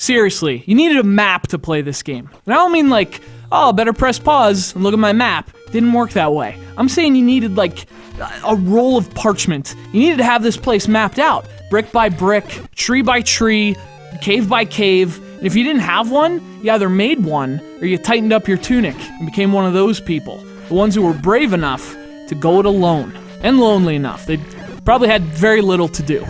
Seriously, you needed a map to play this game. And I don't mean like, oh, better press pause and look at my map. Didn't work that way. I'm saying you needed like a roll of parchment. You needed to have this place mapped out, brick by brick, tree by tree, cave by cave. And if you didn't have one, you either made one or you tightened up your tunic and became one of those people. The ones who were brave enough to go it alone and lonely enough. They probably had very little to do.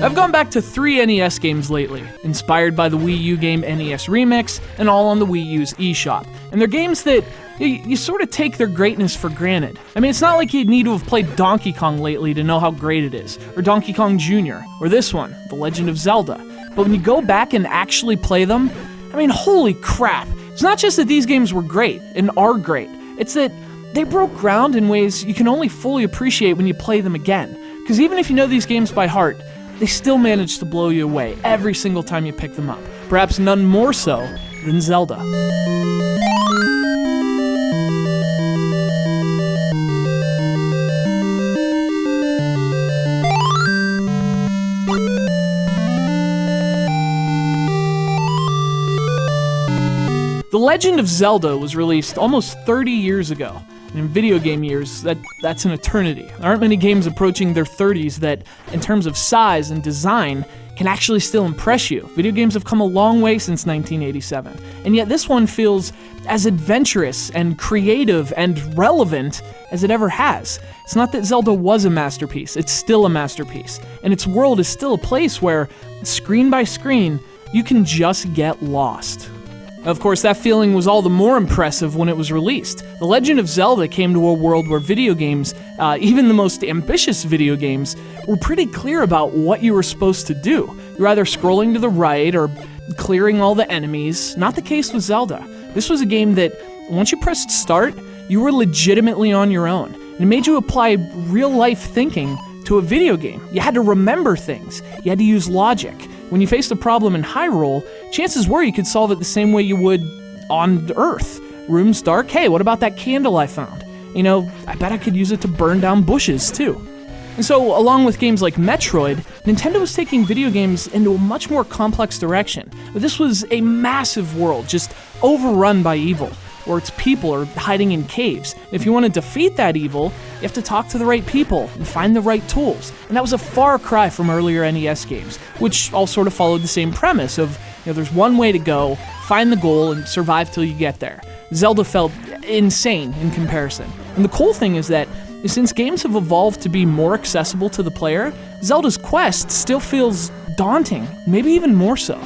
I've gone back to 3 NES games lately, inspired by the Wii U game NES Remix, and all on the Wii U's eShop. And they're games that you sort of take their greatness for granted. I mean, it's not like you need to have played Donkey Kong lately to know how great it is, or Donkey Kong Jr., or this one, The Legend of Zelda. But when you go back and actually play them, I mean, holy crap. It's not just that these games were great, and are great. It's that they broke ground in ways you can only fully appreciate when you play them again. Because even if you know these games by heart, they still manage to blow you away every single time you pick them up. Perhaps none more so than Zelda. The Legend of Zelda was released almost 30 years ago. And in video game years, that's an eternity. There aren't many games approaching their 30s that, in terms of size and design, can actually still impress you. Video games have come a long way since 1987, and yet this one feels as adventurous and creative and relevant as it ever has. It's not that Zelda was a masterpiece, it's still a masterpiece, and its world is still a place where, screen by screen, you can just get lost. Of course, that feeling was all the more impressive when it was released. The Legend of Zelda came to a world where video games, even the most ambitious video games, were pretty clear about what you were supposed to do. You're either scrolling to the right or clearing all the enemies. Not the case with Zelda. This was a game that, once you pressed start, you were legitimately on your own. And it made you apply real-life thinking to a video game. You had to remember things. You had to use logic. When you faced a problem in Hyrule, chances were you could solve it the same way you would on Earth. Room's dark, hey, what about that candle I found? You know, I bet I could use it to burn down bushes, too. And so, along with games like Metroid, Nintendo was taking video games into a much more complex direction. But this was a massive world, just overrun by evil, where its people are hiding in caves. And if you want to defeat that evil, you have to talk to the right people and find the right tools. And that was a far cry from earlier NES games, which all sort of followed the same premise of, there's one way to go, find the goal, and survive till you get there. Zelda felt insane in comparison. And the cool thing is that, since games have evolved to be more accessible to the player, Zelda's quest still feels daunting, maybe even more so.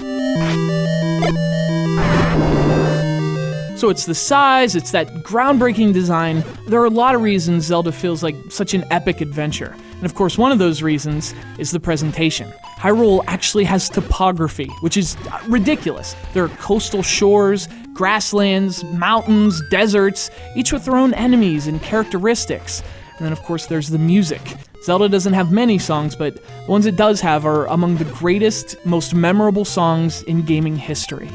So it's the size, it's that groundbreaking design. There are a lot of reasons Zelda feels like such an epic adventure. And of course, one of those reasons is the presentation. Hyrule actually has topography, which is ridiculous. There are coastal shores, grasslands, mountains, deserts, each with their own enemies and characteristics. And then of course there's the music. Zelda doesn't have many songs, but the ones it does have are among the greatest, most memorable songs in gaming history.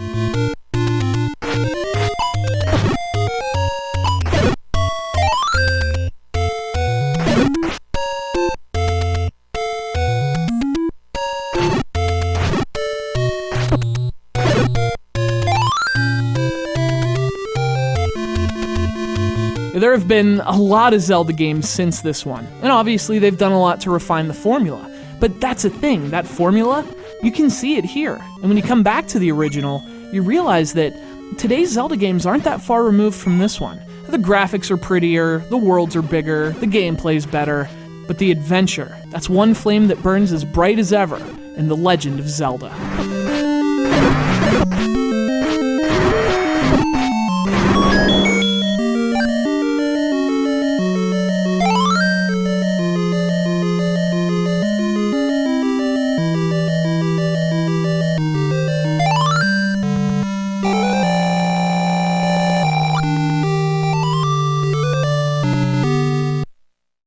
There have been a lot of Zelda games since this one, and obviously they've done a lot to refine the formula. But that's a thing, that formula, you can see it here. And when you come back to the original, you realize that today's Zelda games aren't that far removed from this one. The graphics are prettier, the worlds are bigger, the gameplay's better, but the adventure, that's one flame that burns as bright as ever in The Legend of Zelda.